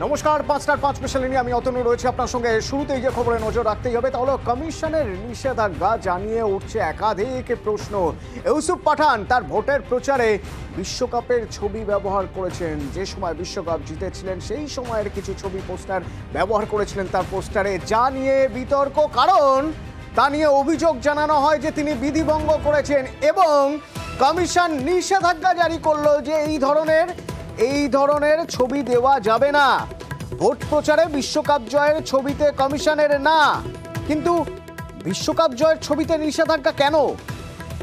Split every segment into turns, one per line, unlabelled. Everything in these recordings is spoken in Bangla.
নমস্কার, ৫টার ৫ স্পেশালে নিয়ে আমি অতনু রয়েছে আপনার সঙ্গে। শুরুতেই যে খবরে নজর রাখতেই হবে তা হলো কমিশনের নিষেধাজ্ঞা জানিয়ে উঠছে একাধিক প্রশ্ন। ইউসুফ পাঠান তার ভোটের প্রচারে বিশ্বকাপের ছবি ব্যবহার করেছেন। যে সময় বিশ্বকাপ জিতেছিলেন সেই সময়ের কিছু ছবি পোস্টার ব্যবহার করেছিলেন তার পোস্টারে, যা নিয়ে বিতর্ক। কারণ তা নিয়ে অভিযোগ জানানো হয় যে তিনি বিধিভঙ্গ করেছেন এবং কমিশন নিষেধাজ্ঞা জারি করলো যে এই ধরনের ছবি দেওয়া যাবে না। ভোট প্রচারে বিশ্বকাপ জয়ের ছবিতে কমিশনের না, কিন্তু বিশ্বকাপ জয়ের ছবিতে নিষেধাজ্ঞা কেন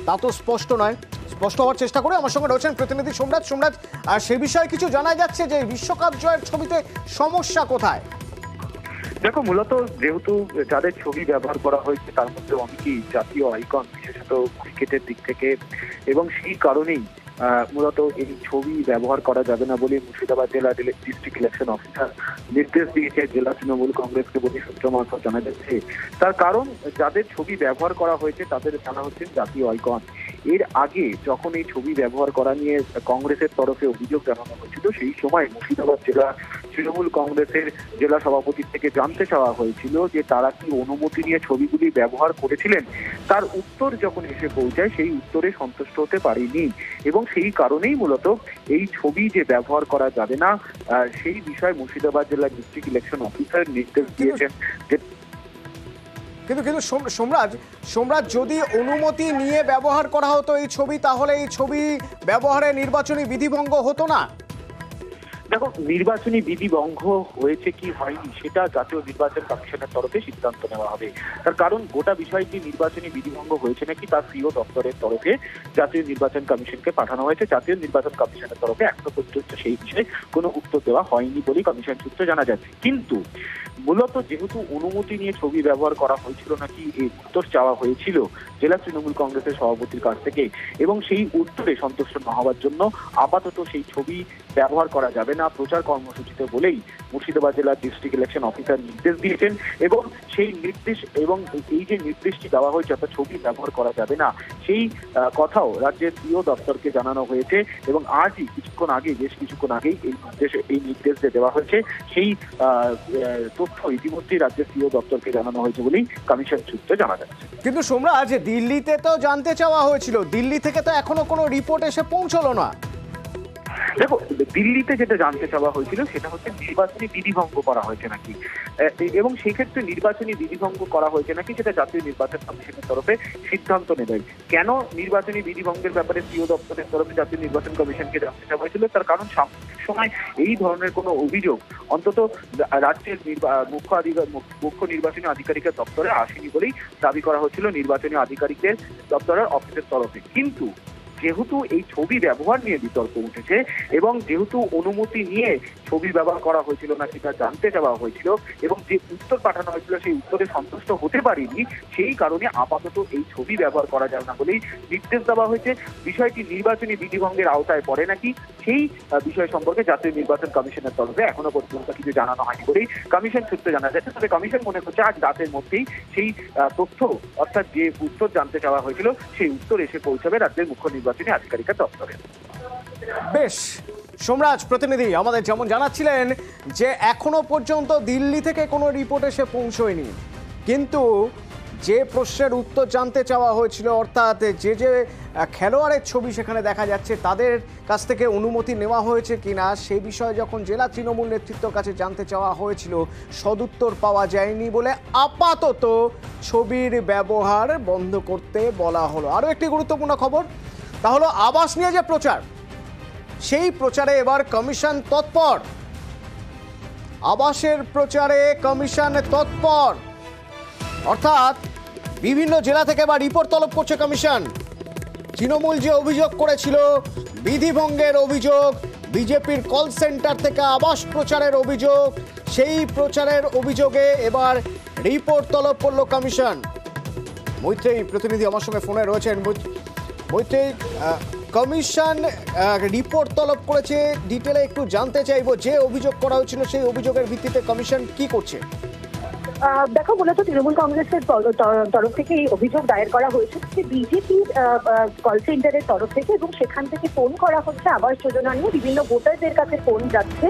তা তো স্পষ্ট নয়। স্পষ্ট হওয়ার চেষ্টা করে আমার সঙ্গে রয়েছেন প্রতিনিধি সোমরাজ। আর সে বিষয়ে কিছু জানা যাচ্ছে যে বিশ্বকাপ জয়ের ছবিতে সমস্যা কোথায়?
দেখো, মূলত যেহেতু যাদের ছবি ব্যবহার করা হয়েছে তার মধ্যে অনেকেই জাতীয় আইকন, বিশেষত ক্রিকেটের দিক থেকে, এবং সেই কারণেই মূলত এই ছবি ব্যবহার করা যাবে না বলে মুর্শিদাবাদ জেলা ডিস্ট্রিক্ট ইলেকশন অফিসার নির্দেশ দিয়েছে জেলা তৃণমূল কংগ্রেসকে বলে সূত্র মারফত জানা যাচ্ছে। তার কারণ, যাদের ছবি ব্যবহার করা হয়েছে তাদের জানা হচ্ছেন জাতীয় আইকন। এর আগে যখন এই ছবি ব্যবহার করা নিয়ে কংগ্রেসের তরফে অভিযোগ জানানো হয়েছিল, সেই সময় মুর্শিদাবাদ জেলা তৃণমূল কংগ্রেসের জেলা সভাপতির থেকে জানতে চাওয়া হয়েছিল যে তারা কি অনুমতি নিয়ে ছবিগুলি ব্যবহার করেছিলেন। তার উত্তর যখন এসে পৌঁছায় সেই উত্তরে সন্তুষ্ট হতে পারেনি এবং সেই কারণেই মূলত এই ছবি যে ব্যবহার করা যাবে না সেই বিষয়ে মুর্শিদাবাদ জেলা ডিস্ট্রিক্ট ইলেকশন অফিসার নির্দেশ দিয়েছেন।
কিন্তু সোমরাজ, যদি অনুমতি নিয়ে ব্যবহার করা হতো এই ছবি, তাহলে এই ছবি ব্যবহারে নির্বাচনী বিধিভঙ্গ হতো না।
দেখো, নির্বাচনী বিধি ভঙ্গ হয়েছে কি হয়নি সেটা জাতীয় নির্বাচন কমিশনের তরফে সিদ্ধান্ত নেওয়া হবে। তার কারণ, গোটা বিষয়টি নির্বাচনী বিধিভঙ্গ হয়েছে নাকি তার সিও দপ্তরের তরফে জাতীয় নির্বাচন কমিশনকে পাঠানো হয়েছে। জাতীয় নির্বাচন কমিশনের তরফে এখনো পর্যন্ত সেই বিষয়ে কোনো উত্তর দেওয়া হয়নি বলে কমিশন সূত্রে জানা যাচ্ছে। কিন্তু মূলত যেহেতু অনুমতি নিয়ে ছবি ব্যবহার করা হয়েছিল নাকি এই উত্তর চাওয়া হয়েছিল জেলা তৃণমূল কংগ্রেসের সভাপতির কাছ থেকে, এবং সেই উত্তরে সন্তুষ্ট না হওয়ার জন্য আপাতত সেই ছবি ব্যবহার করা যাবে না প্রচার কর্মসূচিতে বলেই মুর্শিদাবাদ জেলার ডিস্ট্রিক্ট ইলেকশন অফিসার নির্দেশ দিয়েছেন। এবং সেই নির্দেশ এবং এই যে নির্দেশটি দেওয়া হয়েছে অর্থাৎ ছবি ব্যবহার করা যাবে না, সেই কথাও রাজ্যের সিও দপ্তরকে জানানো হয়েছে। এবং আজই বেশ কিছুক্ষণ আগেই এই নির্দেশ যে দেওয়া হয়েছে সেই তথ্য ইতিমধ্যেই রাজ্যের সিও দপ্তরকে জানানো হয়েছে বলেই কমিশন সূত্রে জানা যাচ্ছে।
কিন্তু সোমরাজ, দিল্লিতে তো জানতে চাওয়া হয়েছিল, দিল্লি থেকে তো এখনো কোনো রিপোর্ট এসে পৌঁছলো না।
দেখো, দিল্লিতে যেটা জানতে চাওয়া হয়েছিল সেটা হচ্ছে নির্বাচনী বিধিভঙ্গ করা হয়েছে নাকি, এবং সেই ক্ষেত্রে নির্বাচনী বিধিভঙ্গ করা হয়েছে নাকি সেটা জাতীয় নির্বাচন কমিশনের তরফে সিদ্ধান্ত নেবেন। কেন নির্বাচনী বিধিভঙ্গের ব্যাপারে সিও দপ্তরের তরফে জাতীয় নির্বাচন কমিশনকে জানতে চাওয়া হয়েছিল, তার কারণ সাম্প্রতিক সময় এই ধরনের কোনো অভিযোগ অন্তত রাজ্যের মুখ্য নির্বাচনী আধিকারিকের দপ্তরে আসেনি বলেই দাবি করা হচ্ছিল নির্বাচনী আধিকারিকের দপ্তরের অফিসের তরফে। কিন্তু যেহেতু এই ছবি ব্যবহার নিয়ে বিতর্ক উঠেছে এবং যেহেতু অনুমতি নিয়ে ছবি ব্যবহার করা হয়েছিল না সেটা জানতে চাওয়া হয়েছিল এবং যে উত্তর পাঠানো হয়েছিল সেই উত্তরে সন্তুষ্ট হতে পারেনি, সেই কারণে আপাতত এই ছবি ব্যবহার করা যাবে না বলেই নির্দেশ দেওয়া হয়েছে। বিষয়টি নির্বাচনী বিধিভঙ্গের আওতায় পড়ে নাকি সেই বিষয় সম্পর্কে জাতীয় নির্বাচন কমিশনের তরফে এখনো পর্যন্ত কিছু জানানো হয়নি বলেই কমিশন সূত্রে জানা যাচ্ছে। তবে কমিশন মনে করছে আজ রাতের মধ্যেই সেই তথ্য অর্থাৎ যে উত্তর জানতে চাওয়া হয়েছিল সেই উত্তর এসে পৌঁছাবে রাজ্যের মুখ্য নির্বাচনী আধিকারিকের দপ্তরে।
বেশ, সোমরাজ প্রতিনিধি আমাদের যেমন জানাচ্ছিলেন যে এখনো পর্যন্ত দিল্লি থেকে কোনো রিপোর্ট এসে পৌঁছয়নি, কিন্তু যে প্রশ্নের উত্তর জানতে চাওয়া হয়েছিল অর্থাৎ যে খেলোয়াড়ের ছবি সেখানে দেখা যাচ্ছে তাদের কাছ থেকে অনুমতি নেওয়া হয়েছে কিনা সেই বিষয়ে যখন জেলা তৃণমূল নেতৃত্বের কাছে জানতে চাওয়া হয়েছিল সদুত্তর পাওয়া যায়নি বলে আপাতত ছবির ব্যবহার বন্ধ করতে বলা হলো। আরও একটি গুরুত্বপূর্ণ খবর, তা হলো আবাস নিয়ে যে প্রচার, সেই প্রচারে এবার কমিশন তৎপর। আবাসের প্রচারে কমিশন তৎপর, অর্থাৎ বিভিন্ন জেলা থেকে এবার রিপোর্ট তলব করছে কমিশন। তৃণমূল যে অভিযোগ করেছিল বিধিভঙ্গের অভিযোগ, বিজেপির কল সেন্টার থেকে আবাস প্রচারের অভিযোগ, সেই প্রচারের অভিযোগে এবার রিপোর্ট তলব করল কমিশন। মৈত্রেয়ী প্রতিনিধি আমার সঙ্গে ফোনে রয়েছেন। মৈত্রেয়ী, কমিশন রিপোর্ট তলব করেছে, ডিটেলে একটু জানতে চাইবো যে অভিযোগ করা হয়েছিল সেই অভিযোগের ভিত্তিতে কমিশন কি করছে?
দেখো, মূলত তৃণমূল কংগ্রেসের তরফ থেকে এই অভিযোগ দায়ের করা হয়েছে যে বিজেপির কল সেন্টারের তরফ থেকে, এবং সেখান থেকে ফোন করা হচ্ছে আবাস যোজনা নিয়ে। বিভিন্ন ভোটারদের কাছে ফোন যাচ্ছে,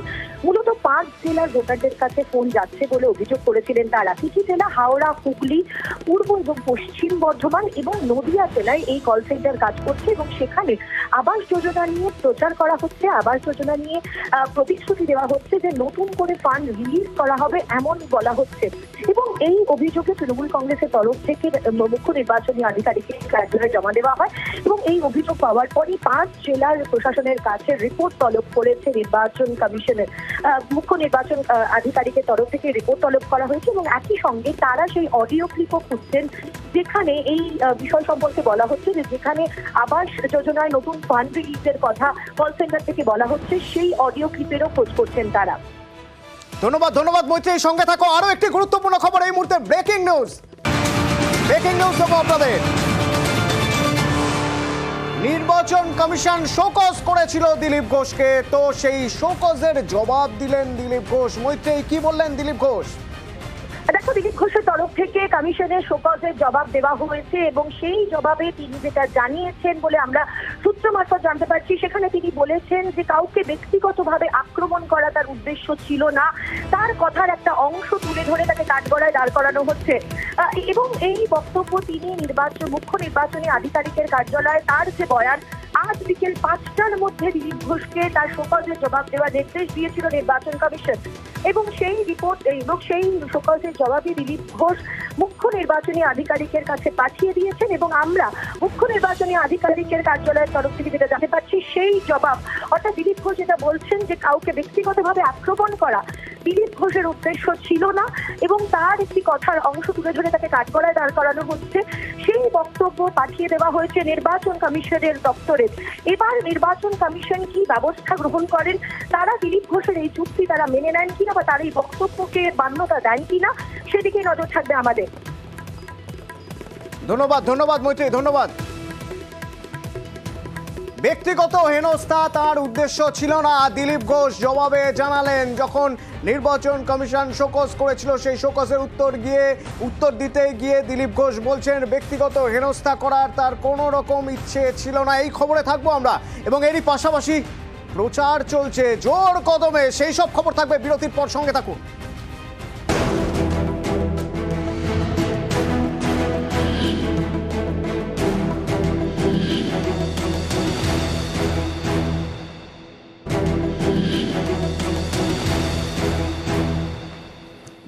মূলত 5 জেলার ভোটারদের কাছে ফোন যাচ্ছে বলে অভিযোগ করেছিলেন তারা। কিছু জেলা হাওড়া, হুগলি, পূর্ব এবং পশ্চিম বর্ধমান এবং নদিয়া জেলায় এই কল সেন্টার কাজ করছে, এবং সেখানে আবাস যোজনা নিয়ে প্রচার করা হচ্ছে, আবাস যোজনা নিয়ে প্রতিশ্রুতি দেওয়া হচ্ছে যে নতুন করে ফান্ড রিলিজ করা হবে, এমন বলা হচ্ছে। এবং এই অভিযোগে তৃণমূল কংগ্রেসের তরফ থেকে মুখ্য নির্বাচনী আধিকারিকের কার্যালয়ে জমা দেওয়া হয়, এবং এই অভিযোগ পাওয়ার পরই 5 জেলার প্রশাসনের কাছে রিপোর্ট তলব করেছে নির্বাচন কমিশনের। মুখ্য নির্বাচন আধিকারিকের তরফ থেকে রিপোর্ট তলব করা হয়েছে, এবং একই সঙ্গে তারা সেই অডিও ক্লিপও খুঁজছেন যেখানে এই বিষয় সম্পর্কে বলা হচ্ছে যে যেখানে আবাস যোজনায় নতুন ফান্ড রিলিজের কথা কল সেন্টার থেকে বলা হচ্ছে, সেই অডিও ক্লিপেরও খোঁজ করছেন তারা।
ধন্যবাদ মৈত্রী, সঙ্গে থাকো। আরো একটি গুরুত্বপূর্ণ খবর এই মুহূর্তে, ব্রেকিং নিউজ দেবো আপনাদের। নির্বাচন কমিশন শোকজ করেছিল দিলীপ ঘোষকে, তো সেই শোকজের জবাব দিলেন দিলীপ ঘোষ। মৈত্রী, কি বললেন দিলীপ ঘোষ?
দেখো, দিলীপ ঘোষের তরফ থেকে কমিশনের শোকজের জবাব দেওয়া হয়েছে, এবং সেই জবাবে তিনি যেটা জানিয়েছেন বলে আমরা সূত্র মারফত জানতে পারছি, সেখানে তিনি বলেছেন যে কাউকে ব্যক্তিগতভাবে আক্রমণ করা তার উদ্দেশ্য ছিল না। তার কথার একটা অংশ তুলে ধরে তাকে কাঠগড়ায় দাঁড় করানো হচ্ছে, এবং এই বক্তব্য তিনি মুখ্য নির্বাচনী আধিকারিকের কার্যালয়ে তার যে বয়ান, আজ বিকেল 5টার মধ্যে দিলীপ ঘোষকে তার শোকজের জবাব দেওয়ার নির্দেশ দিয়েছিল নির্বাচন কমিশন, এবং সেই রিপোর্ট এবং সেই শোকজের জবাবে দিলীপ ঘোষ মুখ্য নির্বাচনী আধিকারিকের কাছে পাঠিয়ে দিয়েছেন। এবং আমরা মুখ্য নির্বাচনী আধিকারিকের কার্যালয়ের তরফ থেকে যেটা জানতে পারছি, সেই জবাব, অর্থাৎ দিলীপ ঘোষ যেটা বলছেন যে কাউকে ব্যক্তিগতভাবে আক্রমণ করা দিলীপ ঘোষের উদ্দেশ্য ছিল না, এবং তার একটি কথার অংশ তুলে ধরে তাকে কাঠগড়ায় দাঁড় করানো হচ্ছে, সেই বক্তব্য পাঠিয়ে দেওয়া হয়েছে নির্বাচন কমিশনের দপ্তরে। এবার নির্বাচন কমিশন কি ব্যবস্থা গ্রহণ করেন, তারা দিলীপ ঘোষের এই চুক্তি তারা মেনে নেন কিনা, বা তার এই বক্তব্যকে মান্যতা দেন কিনা, সেদিকে নজর থাকবে আমাদের।
ধন্যবাদ মৈত্রী, ধন্যবাদ। ব্যক্তিগত হেনস্থা তার উদ্দেশ্য ছিল না, দিলীপ ঘোষ জবাবে জানালেন। যখন নির্বাচন কমিশন শোকজ করেছিল, সেই শোকজের উত্তর দিতে গিয়ে দিলীপ ঘোষ বলছেন ব্যক্তিগত হেনস্থা করার তার কোনো রকম ইচ্ছে ছিল না। এই খবরে থাকবো আমরা, এবং এরই পাশাপাশি প্রচার চলছে জোর কদমে, সেই সব খবর থাকবে বিরতির পর। সঙ্গে থাকুন।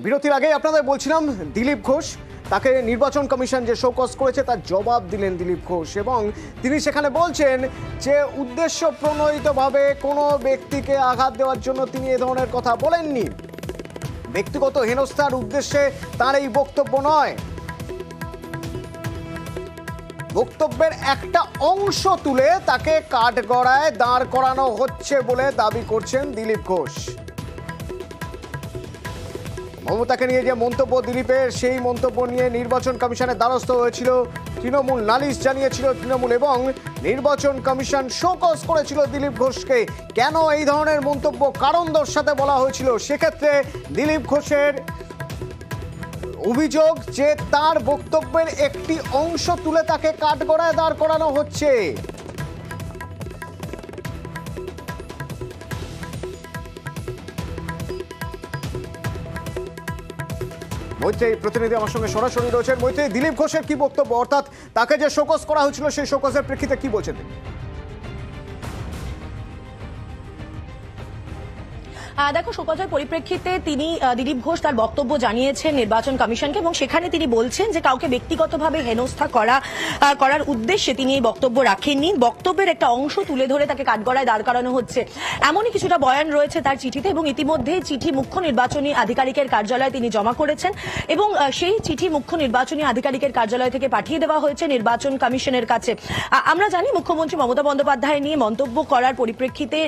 বিরতির আগে আপনাদের বলছিলাম দিলীপ ঘোষ, তাকে নির্বাচন কমিশন যে শোকজ করেছে তার জবাব দিলেন দিলীপ ঘোষ, এবং তিনি সেখানে বলছেন যে উদ্দেশ্য প্রণোদিতভাবে কোনো ব্যক্তিকে আঘাত দেওয়ার জন্য তিনি এ ধরনের কথা বলেননি। ব্যক্তিগত হেনস্থার উদ্দেশ্যে তার এই বক্তব্য নয়, বক্তব্যের একটা অংশ তুলে তাকে কাঠগড়ায় দাঁড় করানো হচ্ছে বলে দাবি করছেন দিলীপ ঘোষ। মমতাকে নিয়ে যে মন্তব্য দিলীপের, সেই মন্তব্য নিয়ে নির্বাচন কমিশনের দ্বারস্থ হয়েছিল তৃণমূল, নালিশ জানিয়েছিল তৃণমূল, এবং নির্বাচন কমিশন শোকজ করেছিল দিলীপ ঘোষকে। কেন এই ধরনের মন্তব্য কারণ দর্শাতে বলা হয়েছিল, সেক্ষেত্রে দিলীপ ঘোষের অভিযোগ যে তার বক্তব্যের একটি অংশ তুলে তাকে কাঠগড়ায় দাঁড় করানো হচ্ছে। মৈত্রী প্রতিনিধি আমার সঙ্গে সরাসরি রয়েছেন। মৈত্রী, দিলীপ ঘোষের কি বক্তব্য, অর্থাৎ তাকে যে শোকজ করা হয়েছিল সেই শোকজের প্রেক্ষিতে কি বলছেন তিনি?
দেখো, শোকজের পরিপ্রেক্ষিতে তিনি দিলীপ ঘোষ তার বক্তব্য জানিয়েছেন নির্বাচন কমিশনকে, এবং সেখানে তিনি বলছেন যে কাউকে ব্যক্তিগতভাবে হেনস্থা করার উদ্দেশ্যে তিনি এই বক্তব্য রাখেননি। বক্তব্যের একটা অংশ তুলে ধরে তাকে কাঠগড়ায় দাঁড় করানো হচ্ছে, এমনই কিছুটা বয়ান রয়েছে তার চিঠিতে, এবং ইতিমধ্যে চিঠি মুখ্য নির্বাচনী আধিকারিকের কার্যালয়ে তিনি জমা করেছেন, এবং সেই চিঠি মুখ্য নির্বাচনী আধিকারিকের কার্যালয় থেকে পাঠিয়ে দেওয়া হয়েছে নির্বাচন কমিশনের কাছে। আমরা জানি মুখ্যমন্ত্রী মমতা বন্দ্যোপাধ্যায় নিয়ে মন্তব্য করার পরিপ্রেক্ষিতে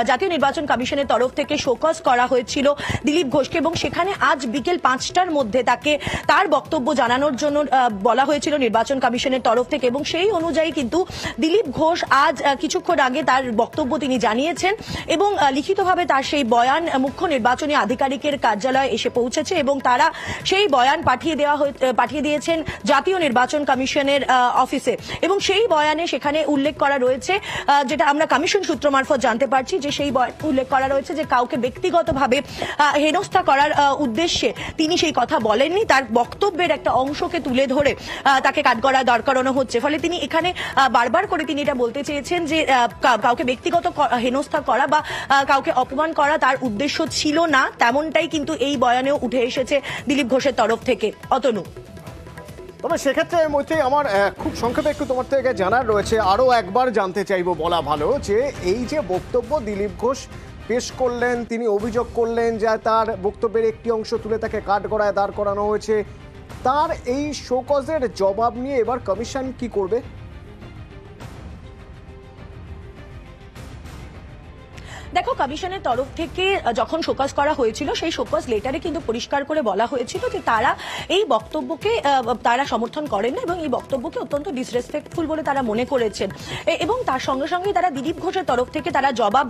জাতীয় নির্বাচন নির্বাচন কমিশনের তরফ থেকে শোকজ করা হয়েছিল দিলীপ ঘোষকে এবং সেখানে আজ বিকেল 5টার মধ্যে তাকে তার বক্তব্য জানানোর জন্য বলা হয়েছিল নির্বাচন কমিশনের তরফ থেকে এবং সেই অনুযায়ী কিন্তু দিলীপ ঘোষ আজ কিছুক্ষণ আগে তার বক্তব্য তিনি জানিয়েছেন এবং লিখিতভাবে তার সেই বয়ান মুখ্য নির্বাচনী আধিকারিকের কার্যালয়ে এসে পৌঁছেছে এবং তারা সেই বয়ান পাঠিয়ে দিয়েছেন জাতীয় নির্বাচন কমিশনের অফিসে এবং সেই বয়ানে সেখানে উল্লেখ করা রয়েছে যেটা আমরা কমিশন সূত্র মারফত জানতে পারছি যে সেই উল্লেখ করা রয়েছে যে কাউকে ব্যক্তিগতভাবে হেনস্থা করার উদ্দেশ্যে তিনি সেই কথা বলেননি, তার বক্তব্যের একটা অংশকে তুলে ধরে তাকে কাঠগড়ায় দাঁড় করানো হচ্ছে। ফলে তিনি এখানে বারবার করে তিনি এটা বলতে চেয়েছেন যে কাউকে ব্যক্তিগত হেনস্থা করা বা কাউকে অপমান করা তার উদ্দেশ্য ছিল না, তেমনটাই কিন্তু এই বয়ানেও উঠে এসেছে দিলীপ ঘোষের তরফ থেকে। অতনু,
তবে সেক্ষেত্রে মৈত্রী আমার খুব সংক্ষেপে একটু তোমার থেকে জানার রয়েছে, আরও একবার জানতে চাইবো বলা ভালো যে এই যে বক্তব্য দিলীপ ঘোষ পেশ করলেন, তিনি অভিযোগ করলেন যে তার বক্তব্যের একটি অংশ তুলে তাকে কাঠগড়ায় দাঁড় করানো হয়েছে, তার এই শোকজের জবাব নিয়ে এবার কমিশন কি করবে?
দেখো, কমিশনের তরফ থেকে যখন শোকজ করা হয়েছিল সেই শোকজ লেটারে কিন্তু পরিষ্কার করে বলা হয়েছিল যে তারা এই বক্তব্যকে তারা সমর্থন করেন না এবং এই বক্তব্যকে অত্যন্ত ডিসরেসপেক্টফুল বলে তারা মনে করেছেন এবং তার সঙ্গে সঙ্গে তারা দিলীপ ঘোষের তরফ থেকে তারা জবাব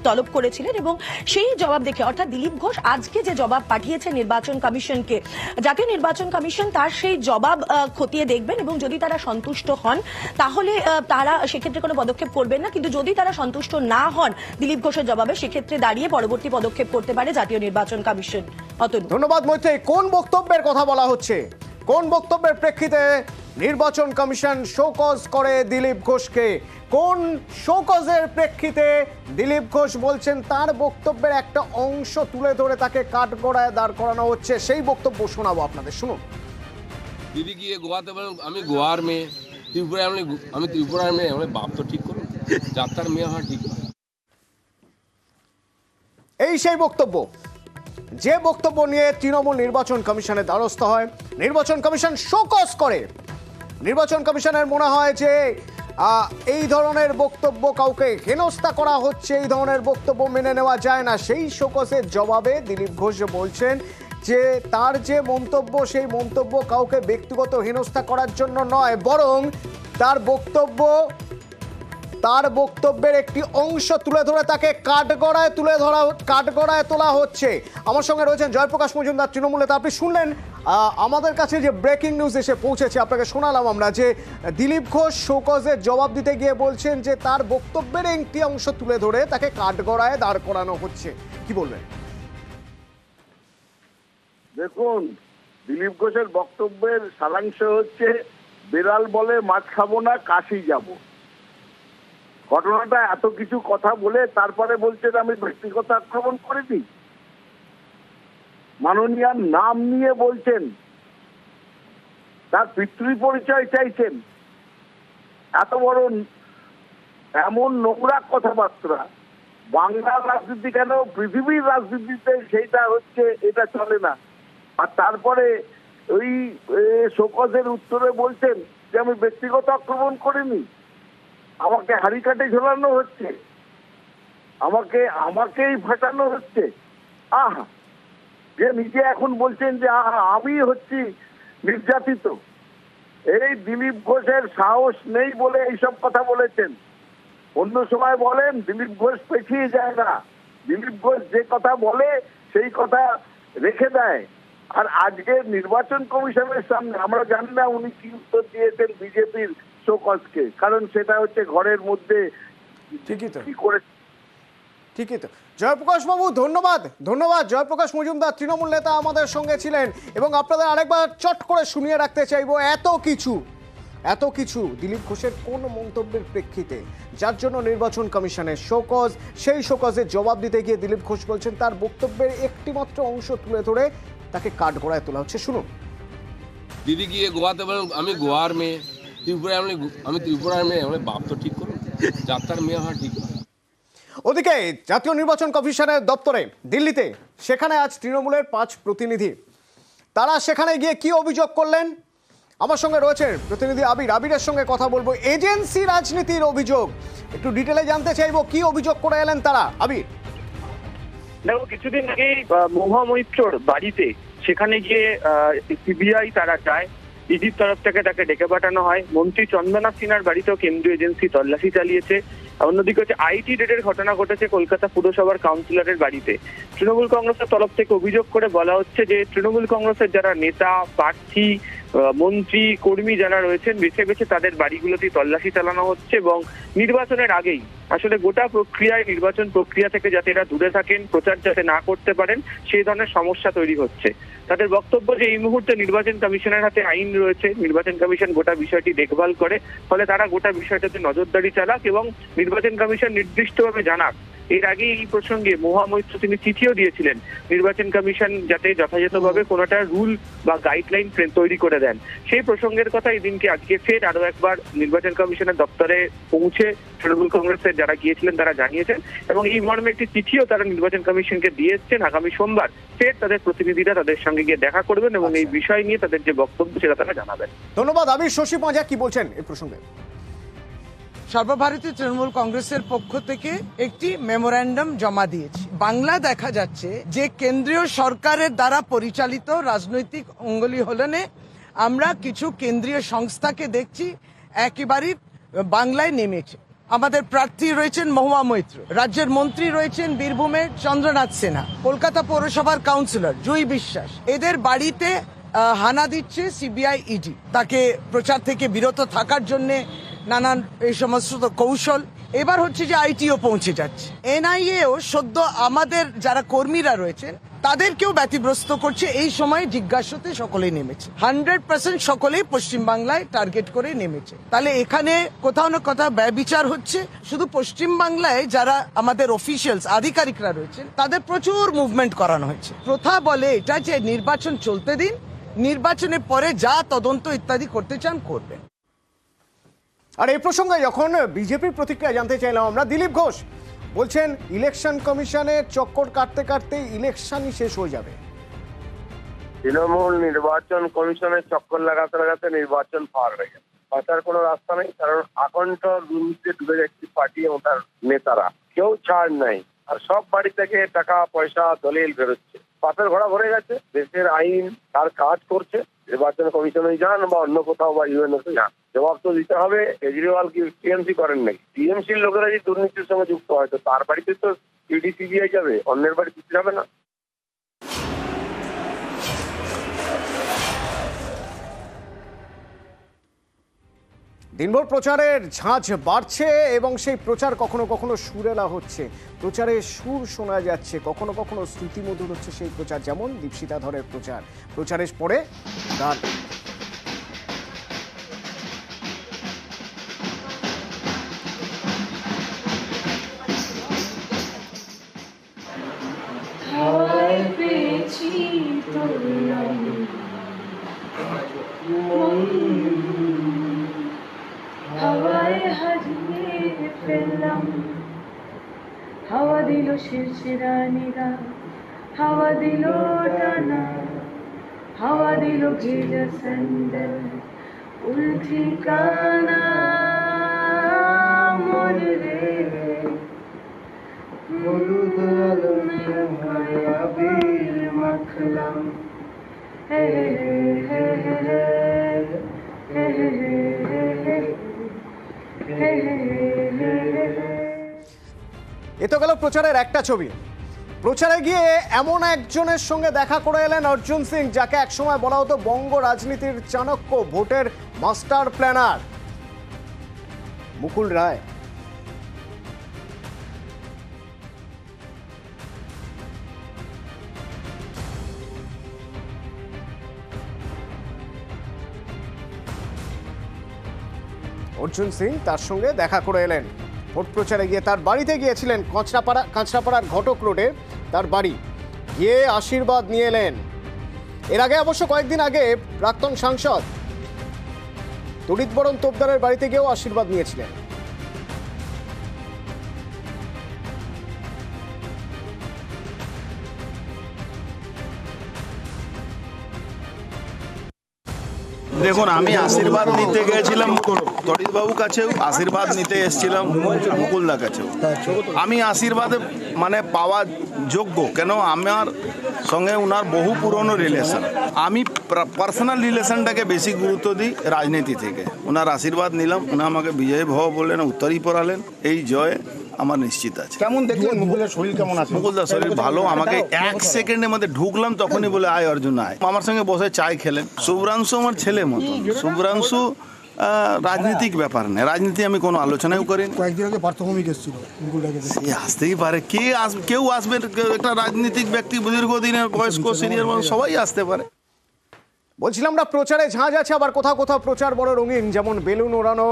তলব করেছিলেন এবং সেই জবাব দেখে, অর্থাৎ দিলীপ ঘোষ আজকে যে জবাব পাঠিয়েছে নির্বাচন কমিশনকে, জাতীয় নির্বাচন কমিশন তার সেই জবাব খতিয়ে দেখবেন এবং যদি তারা সন্তুষ্ট হন তাহলে তারা সেক্ষেত্রে কোনো পদক্ষেপ করবেন না, কিন্তু যদি তারা সন্তুষ্ট না হন দিলীপ ঘোষের জবাবে, সেক্ষেত্রে দাঁড়িয়ে পরবর্তী পদক্ষেপ করতে পারে জাতীয় নির্বাচন কমিশন।
ধন্যবাদ মৈত্রী। কোন বক্তব্যের কথা বলা হচ্ছে, কোন বক্তব্যের প্রেক্ষিতে নির্বাচন কমিশন শোকজ করে দিলীপ ঘোষকে, কোন শোকজের প্রেক্ষিতে দিলীপ ঘোষ বলছেন তার বক্তব্যের একটা অংশ তুলে ধরে তাকে কাঠগড়ায় দাঁড় করানো হচ্ছে, সেই বক্তব্য শোনাবো আপনাদের, শুনুন।
দিদি গিয়ে গোয়াতে বলেন আমি গোয়ার মেয়ে, ত্রিপুরায় আমি ত্রিপুরার মেয়ে, আমার বাপ তো ঠিক করুন, যাত্রার মেয়ে হওয়া ঠিক না।
এই সেই বক্তব্য, যে বক্তব্য নিয়ে তৃণমূল নির্বাচন কমিশনের দ্বারস্থ হয়, নির্বাচন কমিশন শোকজ করে। নির্বাচন কমিশনের মনে হয় যে এই ধরনের বক্তব্য কাউকে হেনস্থা করা হচ্ছে, এই ধরনের বক্তব্য মেনে নেওয়া যায় না। সেই শোকজের জবাবে দিলীপ ঘোষ বলছেন যে তার যে মন্তব্য, সেই মন্তব্য কাউকে ব্যক্তিগত হেনস্থা করার জন্য নয়, বরং তার বক্তব্যের একটি অংশ তুলে ধরে তাকে কাঠগড়ায় তোলা হচ্ছে। আমার সঙ্গে রয়েছেন জয়প্রকাশ মজুমদার, তৃণমূল নেতা। আপনি শুনলেন আমাদের কাছে যে ব্রেকিং নিউজ এসে পৌঁছেছে, আপনাকে শোনালাম আমরা যে দিলীপ ঘোষ শোকজের জবাব দিতে গিয়ে বলছেন যে তার বক্তব্যের একটি অংশ তুলে ধরে তাকে কাঠগড়ায় দাঁড় করানো হচ্ছে। কি বলবেন?
দেখুন, দিলীপ ঘোষের বক্তব্যের সারাংশ হচ্ছে বেড়াল বলে মাছ খাবো না, কাশি যাব। ঘটনাটা এত কিছু কথা বলে তারপরে বলছেন আমি ব্যক্তিগত আক্রমণ করিনি, মাননীয় নাম নিয়ে বলছেন, তার পিতৃ পরিচয় চাইছেন। এত বড় এমন নোংরা কথাবার্তা বাংলার রাজনীতি কেন পৃথিবীর রাজনীতিতে সেইটা হচ্ছে, এটা চলে না। আর তারপরে ওই শোকজের উত্তরে বলছেন যে আমি ব্যক্তিগত আক্রমণ করিনি, আমাকে হাড়ি কাটে ঝোলানো হচ্ছে, আমাকেই ফাটানো হচ্ছে। আহা, যে নিজে এখন বলছেন যে আহা আমি হচ্ছি নির্যাতিত। এই দিলীপ ঘোষের সাহস নেই বলে এইসব কথা বলেছেন। অন্য সময় বলেন দিলীপ ঘোষ পেছিয়ে যায় না, দিলীপ ঘোষ যে কথা বলে সেই কথা রেখে দেয়। আর আজকে নির্বাচন কমিশনের সামনে আমরা জানি না উনি কি উত্তর দিয়েছেন বিজেপির শোকজকে, কারণ সেটা হচ্ছে ঘরের মধ্যে কি করে।
ঠিকই তো। জয়প্রকাশ বাবু ধন্যবাদ। জয়প্রকাশ মজুমদার, তৃণমূল নেতা আমাদের সঙ্গে ছিলেন এবং আপনাদের আরেকবার চট করে শুনিয়ে রাখতে চাইবো এত কিছু দিলীপ ঘোষের কোন মন্তব্যের প্রেক্ষিতে যার জন্য নির্বাচন কমিশনের শোকজ, সেই শোকজের জবাব দিতে গিয়ে দিলীপ ঘোষ বলছেন তার বক্তব্যের একটিমাত্র অংশ তুলে ধরে তাকে কাঠগড়ায় তোলা হচ্ছে, শুনুন।
দিদি গিয়ে গোয়াতে বলেন আমি গোয়ার মেয়ে, ত্রিপুরায় আমি ত্রিপুরার মেয়ে, আমার বাপ তো ঠিক করুন, যাত্রার মেয়ে হওয়া ঠিক না।
ওদিকে জাতীয় নির্বাচন কমিশনের দপ্তরে দিল্লিতে, সেখানে আজ তৃণমূলের 5 প্রতিনিধি, তারা সেখানে গিয়ে কি অভিযোগ করলেন? আমার সঙ্গে রয়েছে প্রতিনিধি আবিরের সঙ্গে কথা বলবো। এজেন্সি রাজনীতির অভিযোগ, একটু ডিটেলে জানতে চাইবো কি অভিযোগ করে এলেন তারা। আবির।
দেখো কিছুদিন আগেই মহুয়া মৈত্রর বাড়িতে সেখানে গিয়ে সিবিআই তারা যায়, ইডির তরফ থেকে তাকে ডেকে পাঠানো হয়। মন্ত্রী চন্দনা সিনহার বাড়িতেও কেন্দ্রীয় এজেন্সি তল্লাশি চালিয়েছে। অন্যদিকে হচ্ছে আইটি রেডের ঘটনা ঘটেছে কলকাতা পুরসভার কাউন্সিলরের বাড়িতে। তৃণমূল কংগ্রেসের তরফ থেকে অভিযোগ করে বলা হচ্ছে যে তৃণমূল কংগ্রেসের যারা নেতা, প্রার্থী, মন্ত্রী, কর্মী যারা রয়েছেন বেছে বেছে তাদের বাড়িগুলোতে তল্লাশি চালানো হচ্ছে এবং নির্বাচনের আগেই আসলে গোটা প্রক্রিয়ায়, নির্বাচন প্রক্রিয়া থেকে যাতে এরা দূরে থাকেন, প্রচার যাতে না করতে পারেন, সেই ধরনের সমস্যা তৈরি হচ্ছে। তাদের বক্তব্য যে এই মুহূর্তে নির্বাচন কমিশনের হাতে আইন রয়েছে, নির্বাচন কমিশন গোটা বিষয়টি দেখভাল করে, ফলে তারা গোটা বিষয়টাতে নজরদারি চালাক এবং নির্বাচন কমিশন নির্দিষ্টভাবে জানাক। এর আগে এই প্রসঙ্গে মহুয়া মৈত্র তিনি চিঠিও দিয়েছিলেন নির্বাচন কমিশন যাতে যথাযথভাবে কোনোটা রুল বা গাইডলাইন তৈরি করে দেন। সেই প্রসঙ্গের কথা এই দিনকে আজকে ফের আরো একবার নির্বাচন কমিশনের দপ্তরে পৌঁছে তৃণমূল কংগ্রেসের যারা গিয়েছিলেন তারা জানিয়েছেন এবং এই মর্মে একটি চিঠিও তারা নির্বাচন কমিশনকে দিয়ে এসছেন। আগামী সোমবার ফের তাদের প্রতিনিধিরা তাদের সঙ্গে গিয়ে দেখা করবেন এবং এই বিষয় নিয়ে তাদের যে বক্তব্য সেটা তারা জানাবেন।
ধন্যবাদ আবির। শশী পাঁজা কি বলছেন এই প্রসঙ্গে?
সর্বভারতীয় তৃণমূল কংগ্রেসের পক্ষ থেকে একটি মেমোরেন্ডাম জমা দিয়েছি। বাংলা দেখা যাচ্ছে যে কেন্দ্রীয় সরকারের দ্বারা পরিচালিত রাজনৈতিক অঙ্গুলি হলনে আমরা কিছু কেন্দ্রীয় সংস্থাকে দেখছি একেবারেই বাংলায় নেমেছে। আমাদের প্রার্থী রয়েছেন মহুয়া মৈত্র, রাজ্যের মন্ত্রী রয়েছেন বীরভূমের চন্দ্রনাথ সিনহা, কলকাতা পৌরসভার কাউন্সিলর জুই বিশ্বাস। এদের বাড়িতে হানা দিচ্ছে সিবিআই, ইডি। তাকে প্রচার থেকে বিরত থাকার জন্য নানান এই সমস্ত কৌশল। এবার হচ্ছে যে আইটিও পৌঁছে যাচ্ছে, এনআইএও সদ্য আমাদের যারা কর্মীরা রয়েছেন তাদেরকেও ব্যতিগ্রস্ত করছে। এই সময় জিজ্ঞাসাতে সকলেই নেমেছে, 100% সকলেই পশ্চিমবাংলায় টার্গেট করে নেমেছে। তাহলে এখানে কোথাও না কোথাও ব্যয়বিচার হচ্ছে। শুধু পশ্চিমবাংলায় যারা আমাদের অফিসিয়ালস, আধিকারিকরা রয়েছেন তাদের প্রচুর মুভমেন্ট করানো হয়েছে। প্রথা বলে এটা যে নির্বাচন চলতে দিন, নির্বাচনের পরে যা তদন্ত ইত্যাদি করতে চান করবেন।
আর এই প্রসঙ্গে যখন বিজেপির প্রতিক্রিয়া জানতে চাইলাম আমরা, দিলীপ ঘোষ বলছেন ইলেকশন কমিশনের চক্কর কাটতে কাটতে ইলেকশনই শেষ হয়ে যাবে।
তৃণমূল নির্বাচন কমিশনের চক্কর লাগাতে লাগাতে নির্বাচন পার হয়ে গেছে। বাঁচার কোনো রাস্তা নেই, কারণ আকণ্ঠ দুর্নীতিতে ডুবে যাচ্ছে পার্টি এবং তার নেতারা। কেউ ছাড় নাই, আর সব বাড়ি থেকে টাকা পয়সা দলিল বেরোচ্ছে। পাপের ঘোড়া ভরে গেছে। দেশের আইন তার কাজ করছে। নির্বাচন কমিশনে যান বা অন্য কোথাও বা ইউএনওতে যান, জবাব তো দিতে হবে। কেজরিওয়াল কি টিএমসি করেন নাকি? টিএমসির লোকেরা যদি দুর্নীতির সঙ্গে যুক্ত হয় তো তার বাড়িতে তো ইডি সিবিআই যাবে, অন্যের বাড়িতে যাবে না।
দিনভর প্রচারের ঝাঁঝ বাড়ছে এবং সেই প্রচার কখনো কখনো সুরেলা হচ্ছে। প্রচারে সুর শোনা যাচ্ছে, কখনো কখনো শ্রুতিমধুর হচ্ছে সেই প্রচার, যেমন দীপশিতা ধরের প্রচার। প্রচারের পরে গান।
হাওয়ায় হারিয়ে ফেললাম, হাওয়া দিল শিরশিরানিরা, হাওয়া দিল টানা, হাওয়া দিল ভেজা স্যান্ডেল, উল্টি কানা মনে রে, হলুদ আলোতে আবির মাখলাম, হে হে হে হে হে হে হে হে।
এ তো গেল প্রচারের একটা ছবি। প্রচারে গিয়ে এমন একজনের সঙ্গে দেখা করে এলেন অর্জুন সিং, যাকে একসময় বলা হতো বঙ্গ রাজনীতির চাণক্য, ভোটের মাস্টার প্ল্যানার, মুকুল রায়। অর্জুন সিং তার সঙ্গে দেখা করে এলেন। ভোট প্রচারে গিয়ে তার বাড়িতে গিয়েছিলেন, কাঁচরাপাড়ার ঘটক রোডে তার বাড়ি, গিয়ে আশীর্বাদ নিয়ে এলেন। এর আগে অবশ্য কয়েকদিন আগে প্রাক্তন সাংসদ তড়িৎবরণ তোপদারের বাড়িতে গিয়েও আশীর্বাদ নিয়েছিলেন।
দেখুন, আমি আশীর্বাদ নিতে গিয়েছিলাম তরিতবাবু কাছেও, আশীর্বাদ নিতে এসেছিলাম মুকুলদার কাছেও। আমি আশীর্বাদে মানে পাওয়া যোগ্য, কেন আমার সঙ্গে ওনার বহু পুরনো রিলেশন। আমি পার্সোনাল রিলেশনটাকে বেশি গুরুত্ব দিই রাজনীতি থেকে। ওনার আশীর্বাদ নিলাম, উনি আমাকে বিজয় ভব বললেন, উত্তরই পড়ালেন। এই জয় আমার নিশ্চিত আছে।
কেমন দেখলেন মুকুলের শরীর কেমন আছে?
মুকুলদার শরীর ভালো। আমাকে 1 সেকেন্ডের মধ্যে ঢুকলাম তখনই বলে আয় অর্জুন আয়। আমার সঙ্গে বসে চায় খেলেন। শুভ্রাংশু আমার ছেলে মতো। শুভ্রাংশু রাজনীতিক ব্যাপার নেই, রাজনীতি আমি কোনো আলোচনাও করিনি।
কয়েকদিন আগে পার্থভূমিক এসেছিল মুকুলদাকে দেখতে।
সে আসতেই পারে, কেউ আসবে, একটা রাজনীতিক ব্যক্তি দীর্ঘদিনের বয়স্ক সিনিয়র মানুষ সবাই আসতে পারে।
বলছিলাম না, প্রচারে ঝাঁঝ আছে, আবার কোথাও কোথাও প্রচার বড় রঙিন। যেমন বেলুন ওড়ানো,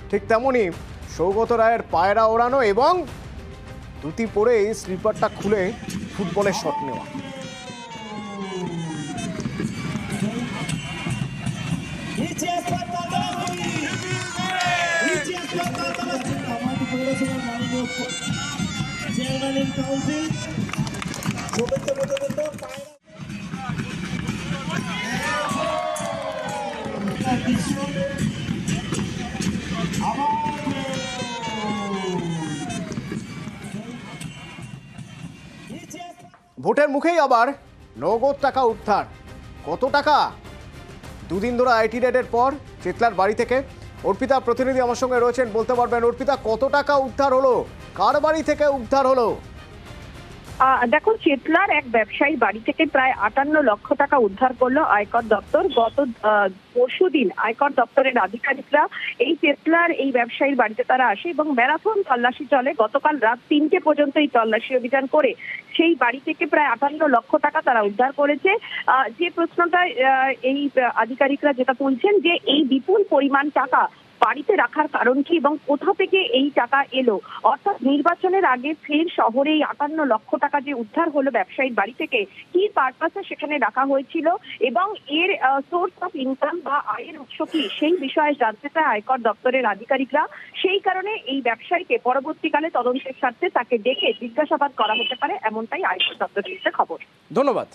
ঠিক তেমনই সৌগত রায়ের পায়রা ওড়ানো এবং ধুতি পরে স্লিপারটা খুলে ফুটবলের শট নেওয়া। ভোটের মুখেই আবার নগদ টাকা উদ্ধার। কত টাকা? দুদিন ধরে আইটি রেডের পর চেতলার বাড়ি থেকে অর্পিতা প্রতিনিধি আমার সঙ্গে রয়েছেন, বলতে পারবেন অর্পিতা কত টাকা উদ্ধার হলো, কার বাড়ি থেকে উদ্ধার হলো?
দেখো, চেতলার এক ব্যবসায়ীর বাড়ি থেকে প্রায় 58 লক্ষ টাকা উদ্ধার করলো আয়কর দপ্তর। গত পরশুদিন আয়কর দপ্তরের আধিকারিকরা এই চেতলার এই ব্যবসায়ীর বাড়িতে তারা আসে এবং ম্যারাথন তল্লাশি চলে। গতকাল রাত 3টে পর্যন্ত এই তল্লাশি অভিযান করে সেই বাড়ি থেকে প্রায় 58 লক্ষ টাকা তারা উদ্ধার করেছে। যে প্রশ্নটা এই আধিকারিকরা যেটা তুলছেন যে এই বিপুল পরিমাণ টাকা বাড়িতে রাখার কারণ কি এবং কোথা থেকে এই টাকা এলো, অর্থাৎ নির্বাচনের আগে ফের শহরে এই 58 লক্ষ টাকা যে উদ্ধার হলো ব্যবসায়ীর বাড়ি থেকে, কি পারপাসে সেখানে রাখা হয়েছিল এবং এর সোর্স অফ ইনকাম বা আয়ের উৎস কি, সেই বিষয়ে জানতে চায় আয়কর দপ্তরের আধিকারিকরা। সেই কারণে এই ব্যবসায়ীকে পরবর্তীকালে তদন্তের স্বার্থে তাকে ডেকে জিজ্ঞাসাবাদ করা হতে পারে, এমনটাই আয়কর দপ্তরের খবর।
ধন্যবাদ।